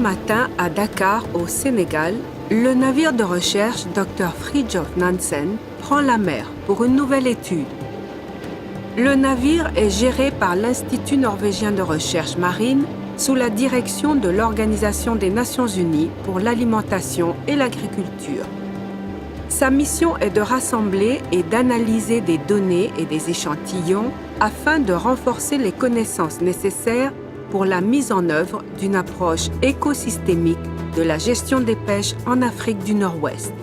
matin à Dakar, au Sénégal, le navire de recherche Dr Fridtjof Nansen prend la mer pour une nouvelle étude. Le navire est géré par l'Institut norvégien de recherche marine sous la direction de l'Organisation des Nations Unies pour l'alimentation et l'agriculture. Sa mission est de rassembler et d'analyser des données et des échantillons afin de renforcer les connaissances nécessaires pour la mise en œuvre d'une approche écosystémique de la gestion des pêches en Afrique du Nord-Ouest.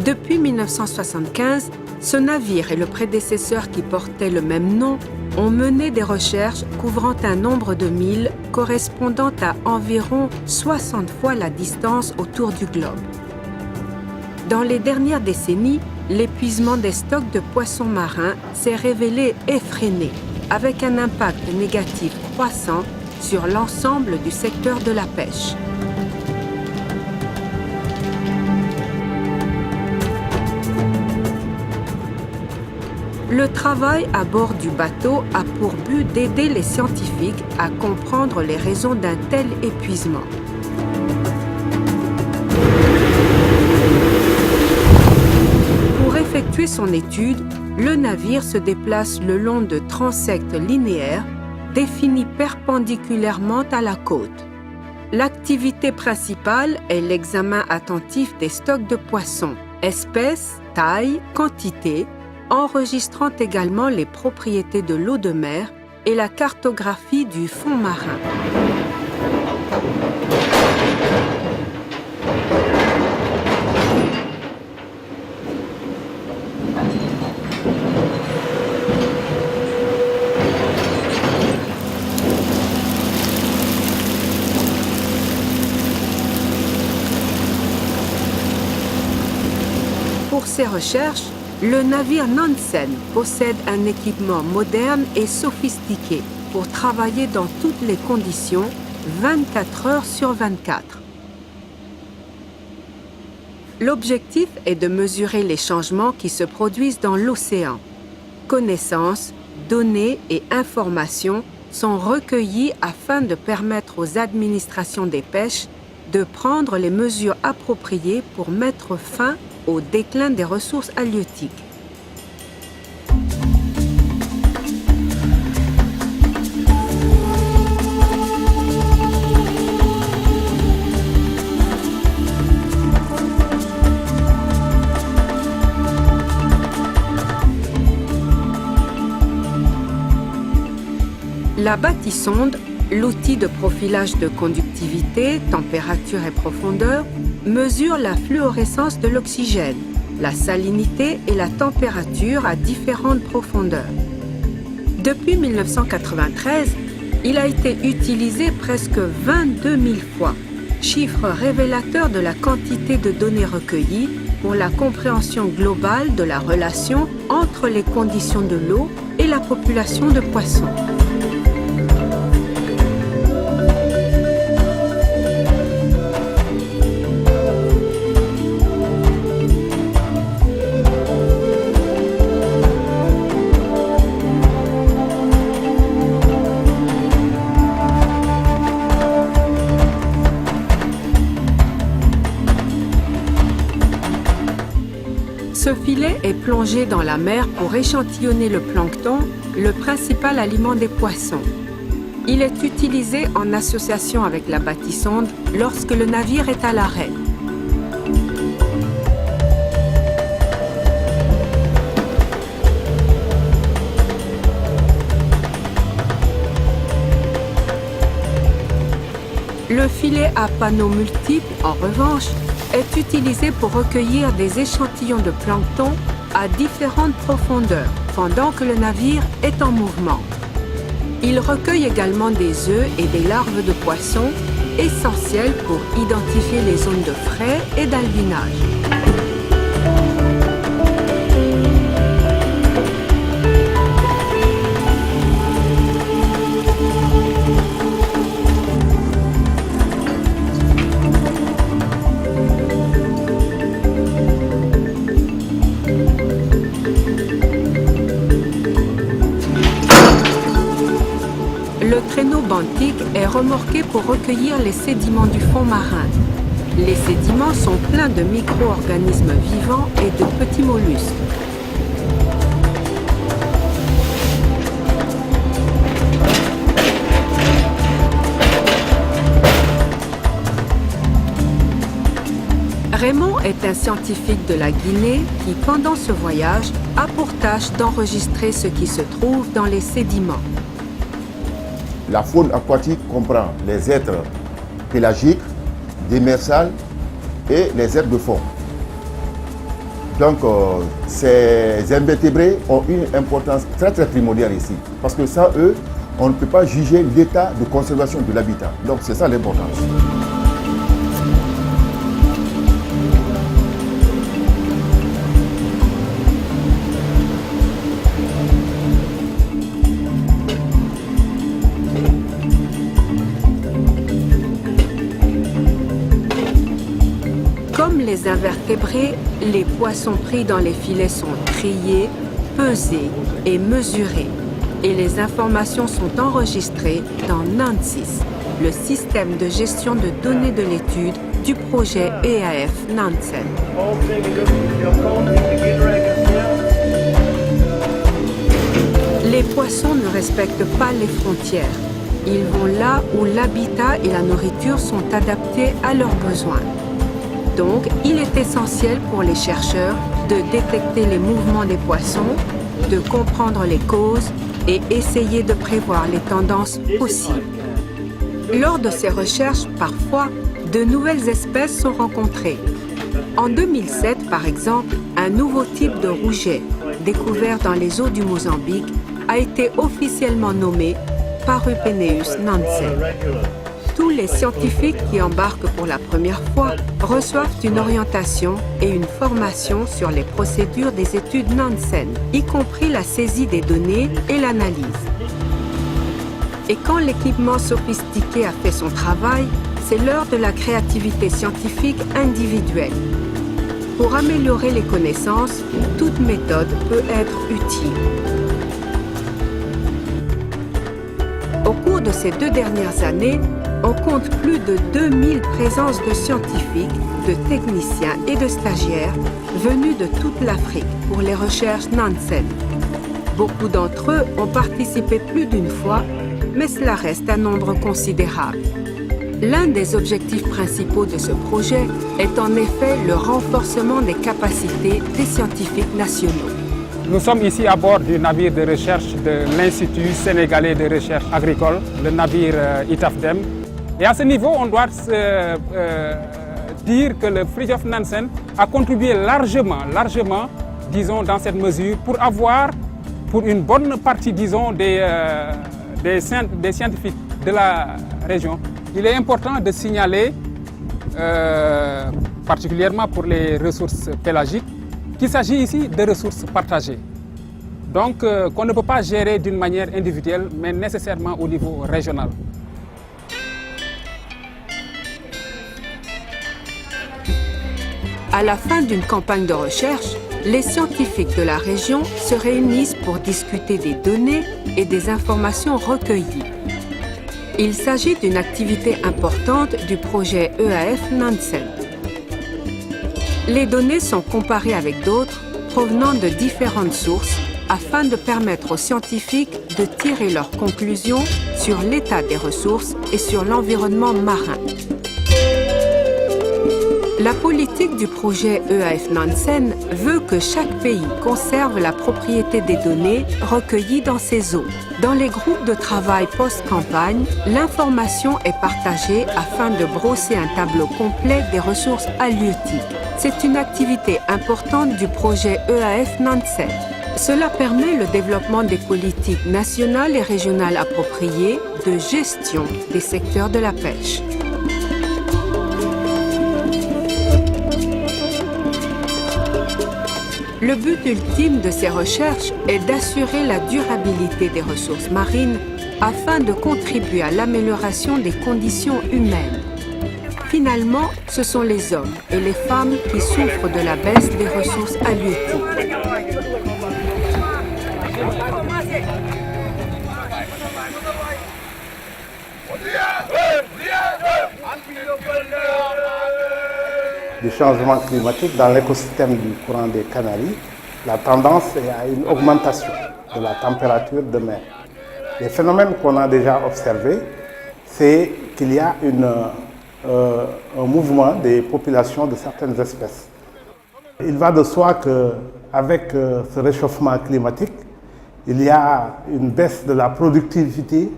Depuis 1975, ce navire et le prédécesseur qui portait le même nom ont mené des recherches couvrant un nombre de milles correspondant à environ 60 fois la distance autour du globe. Dans les dernières décennies, l'épuisement des stocks de poissons marins s'est révélé effréné, avec un impact négatif croissant sur l'ensemble du secteur de la pêche. Le travail à bord du bateau a pour but d'aider les scientifiques à comprendre les raisons d'un tel épuisement. Pour effectuer son étude, le navire se déplace le long de transects linéaires définis perpendiculairement à la côte. L'activité principale est l'examen attentif des stocks de poissons, espèces, taille, quantité, enregistrant également les propriétés de l'eau de mer et la cartographie du fond marin. Pour ces recherches, le navire Nansen possède un équipement moderne et sophistiqué pour travailler dans toutes les conditions, 24 heures sur 24. L'objectif est de mesurer les changements qui se produisent dans l'océan. Connaissances, données et informations sont recueillies afin de permettre aux administrations des pêches de prendre les mesures appropriées pour mettre fin au déclin des ressources halieutiques. La bâtissonde, l'outil de profilage de conductivité, température et profondeur, mesure la fluorescence de l'oxygène, la salinité et la température à différentes profondeurs. Depuis 1993, il a été utilisé presque 22 000 fois, chiffre révélateur de la quantité de données recueillies pour la compréhension globale de la relation entre les conditions de l'eau et la population de poissons. Ce filet est plongé dans la mer pour échantillonner le plancton, le principal aliment des poissons. Il est utilisé en association avec la bâtissonde lorsque le navire est à l'arrêt. Le filet à panneaux multiples, en revanche, est utilisé pour recueillir des échantillons de plancton à différentes profondeurs pendant que le navire est en mouvement. Il recueille également des œufs et des larves de poissons, essentiels pour identifier les zones de frai et d'albinage. Le traîneau benthique est remorqué pour recueillir les sédiments du fond marin. Les sédiments sont pleins de micro-organismes vivants et de petits mollusques. Raymond est un scientifique de la Guinée qui, pendant ce voyage, a pour tâche d'enregistrer ce qui se trouve dans les sédiments. La faune aquatique comprend les êtres pélagiques, démersales et les êtres de fond. Donc, ces invertébrés ont une importance très primordiale ici. Parce que sans eux, on ne peut pas juger l'état de conservation de l'habitat. Donc, c'est ça l'importance. Comme les invertébrés, les poissons pris dans les filets sont triés, pesés et mesurés. Et les informations sont enregistrées dans NANSYS, le système de gestion de données de l'étude du projet EAF Nansen. Les poissons ne respectent pas les frontières. Ils vont là où l'habitat et la nourriture sont adaptés à leurs besoins. Donc, il est essentiel pour les chercheurs de détecter les mouvements des poissons, de comprendre les causes et essayer de prévoir les tendances possibles. Lors de ces recherches, parfois, de nouvelles espèces sont rencontrées. En 2007, par exemple, un nouveau type de rouget, découvert dans les eaux du Mozambique, a été officiellement nommé Parupeneus nansen. Tous les scientifiques qui embarquent pour la première fois reçoivent une orientation et une formation sur les procédures des études Nansen, y compris la saisie des données et l'analyse. Et quand l'équipement sophistiqué a fait son travail, c'est l'heure de la créativité scientifique individuelle. Pour améliorer les connaissances, toute méthode peut être utile. Au cours de ces 2 dernières années, on compte plus de 2000 présences de scientifiques, de techniciens et de stagiaires venus de toute l'Afrique pour les recherches Nansen. Beaucoup d'entre eux ont participé plus d'une fois, mais cela reste un nombre considérable. L'un des objectifs principaux de ce projet est en effet le renforcement des capacités des scientifiques nationaux. Nous sommes ici à bord du navire de recherche de l'Institut sénégalais de recherche agricole, le navire ITAFDEM. Et à ce niveau, on doit dire que le Fridtjof Nansen a contribué largement, disons, dans cette mesure, pour avoir, pour une bonne partie, disons, des scientifiques de la région. Il est important de signaler, particulièrement pour les ressources pélagiques, qu'il s'agit ici de ressources partagées. Donc, qu'on ne peut pas gérer d'une manière individuelle, mais nécessairement au niveau régional. À la fin d'une campagne de recherche, les scientifiques de la région se réunissent pour discuter des données et des informations recueillies. Il s'agit d'une activité importante du projet EAF Nansen. Les données sont comparées avec d'autres provenant de différentes sources afin de permettre aux scientifiques de tirer leurs conclusions sur l'état des ressources et sur l'environnement marin. La politique du projet EAF Nansen veut que chaque pays conserve la propriété des données recueillies dans ses eaux. Dans les groupes de travail post-campagne, l'information est partagée afin de brosser un tableau complet des ressources halieutiques. C'est une activité importante du projet EAF Nansen. Cela permet le développement des politiques nationales et régionales appropriées de gestion des secteurs de la pêche. Le but ultime de ces recherches est d'assurer la durabilité des ressources marines afin de contribuer à l'amélioration des conditions humaines. Finalement, ce sont les hommes et les femmes qui souffrent de la baisse des ressources halieutiques. Du changement climatique dans l'écosystème du courant des Canaries, la tendance est à une augmentation de la température de mer. Les phénomènes qu'on a déjà observés, c'est qu'il y a un mouvement des populations de certaines espèces. Il va de soi qu'avec ce réchauffement climatique, il y a une baisse de la productivité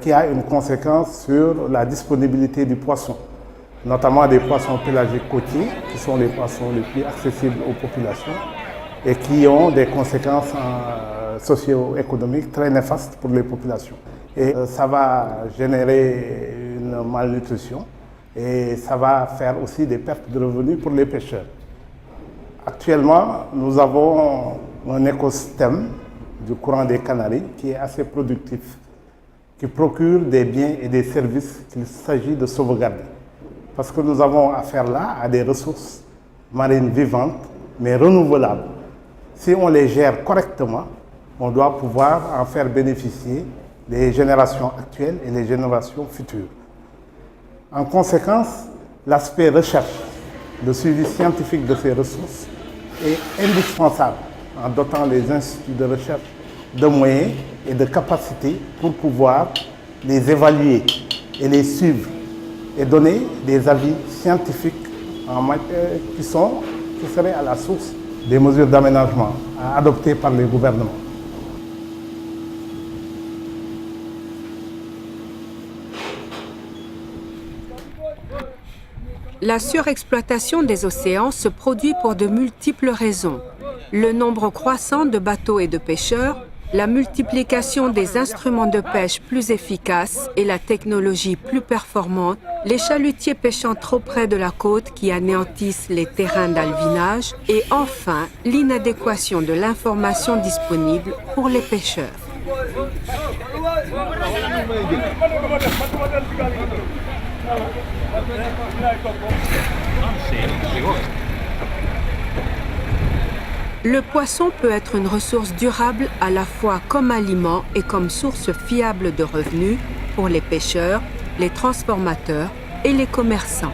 qui a une conséquence sur la disponibilité du poisson, notamment des poissons pélagiques côtiers, qui sont les poissons les plus accessibles aux populations et qui ont des conséquences socio-économiques très néfastes pour les populations. Et ça va générer une malnutrition et ça va faire aussi des pertes de revenus pour les pêcheurs. Actuellement, nous avons un écosystème du courant des Canaries qui est assez productif, qui procure des biens et des services qu'il s'agit de sauvegarder. Parce que nous avons affaire là à des ressources marines vivantes, mais renouvelables. Si on les gère correctement, on doit pouvoir en faire bénéficier les générations actuelles et les générations futures. En conséquence, l'aspect recherche, le suivi scientifique de ces ressources est indispensable en dotant les instituts de recherche de moyens et de capacités pour pouvoir les évaluer et les suivre et donner des avis scientifiques qui seraient à la source des mesures d'aménagement adoptées par les gouvernements. La surexploitation des océans se produit pour de multiples raisons. Le nombre croissant de bateaux et de pêcheurs, la multiplication des instruments de pêche plus efficaces et la technologie plus performante, les chalutiers pêchant trop près de la côte qui anéantissent les terrains d'alvinage et enfin l'inadéquation de l'information disponible pour les pêcheurs. Le poisson peut être une ressource durable à la fois comme aliment et comme source fiable de revenus pour les pêcheurs, les transformateurs et les commerçants.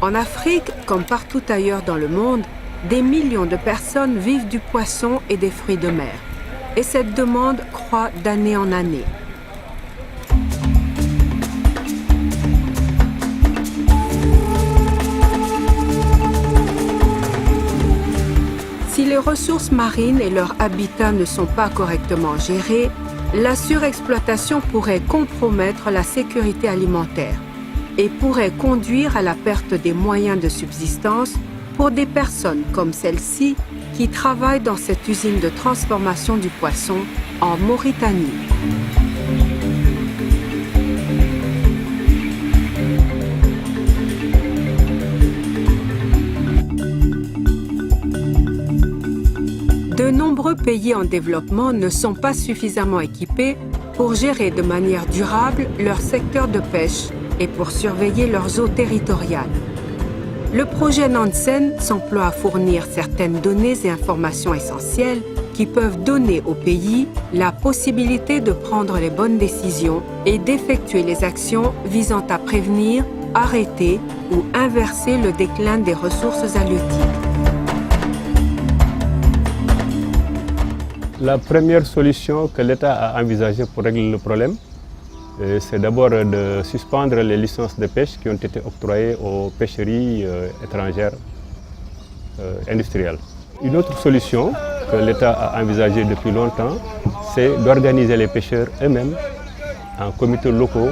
En Afrique, comme partout ailleurs dans le monde, des millions de personnes vivent du poisson et des fruits de mer. Et cette demande croît d'année en année. Si les ressources marines et leur habitat ne sont pas correctement gérés, la surexploitation pourrait compromettre la sécurité alimentaire et pourrait conduire à la perte des moyens de subsistance pour des personnes comme celle-ci qui travaillent dans cette usine de transformation du poisson en Mauritanie. De nombreux pays en développement ne sont pas suffisamment équipés pour gérer de manière durable leur secteur de pêche et pour surveiller leurs eaux territoriales. Le projet Nansen s'emploie à fournir certaines données et informations essentielles qui peuvent donner au pays la possibilité de prendre les bonnes décisions et d'effectuer les actions visant à prévenir, arrêter ou inverser le déclin des ressources halieutiques. La première solution que l'État a envisagée pour régler le problème, c'est d'abord de suspendre les licences de pêche qui ont été octroyées aux pêcheries étrangères industrielles. Une autre solution que l'État a envisagée depuis longtemps, c'est d'organiser les pêcheurs eux-mêmes en comités locaux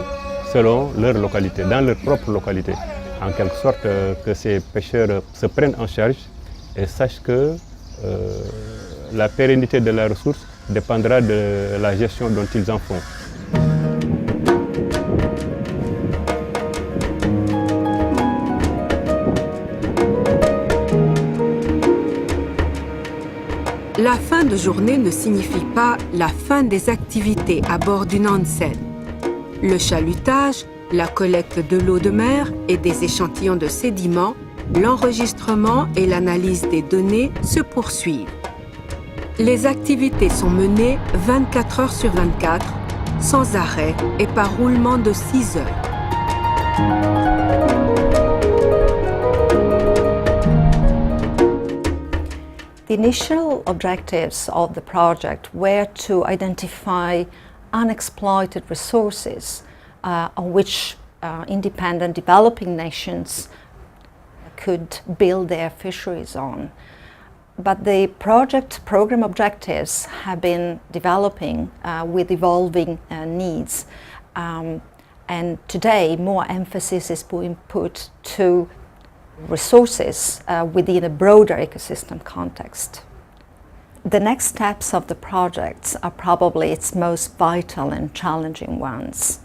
selon leur localité, dans leur propre localité. En quelque sorte que ces pêcheurs se prennent en charge et sachent que la pérennité de la ressource dépendra de la gestion dont ils en font. La fin de journée ne signifie pas la fin des activités à bord du Nansen. Le chalutage, la collecte de l'eau de mer et des échantillons de sédiments, l'enregistrement et l'analyse des données se poursuivent. Les activités sont menées 24 heures sur 24 sans arrêt et par roulement de 6 heures. The initial objectives of the project were to identify unexploited resources on which independent developing nations could build their fisheries on. But the program objectives have been developing with evolving needs. And today, more emphasis is being put to resources within a broader ecosystem context. The next steps of the projects are probably its most vital and challenging ones.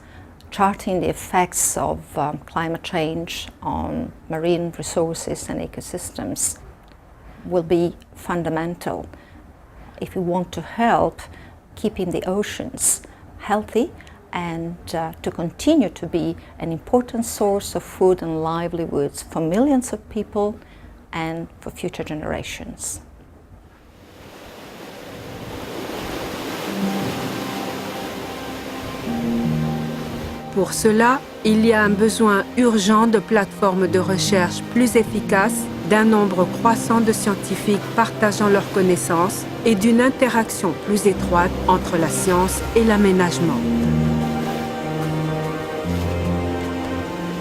Charting the effects of climate change on marine resources and ecosystems will be fundamental if we want to help keeping the oceans healthy and to continue to be an important source of food and livelihoods for millions of people and for future generations. Pour cela, il y a un besoin urgent de plateformes de recherche plus efficaces, d'un nombre croissant de scientifiques partageant leurs connaissances et d'une interaction plus étroite entre la science et l'aménagement.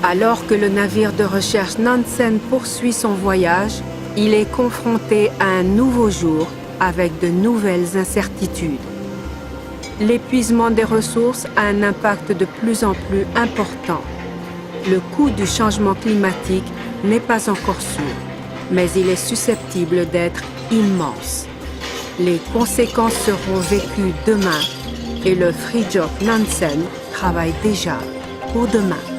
Alors que le navire de recherche Nansen poursuit son voyage, il est confronté à un nouveau jour avec de nouvelles incertitudes. L'épuisement des ressources a un impact de plus en plus important. Le coût du changement climatique n'est pas encore sûr, mais il est susceptible d'être immense. Les conséquences seront vécues demain et le Fridtjof Nansen travaille déjà pour demain.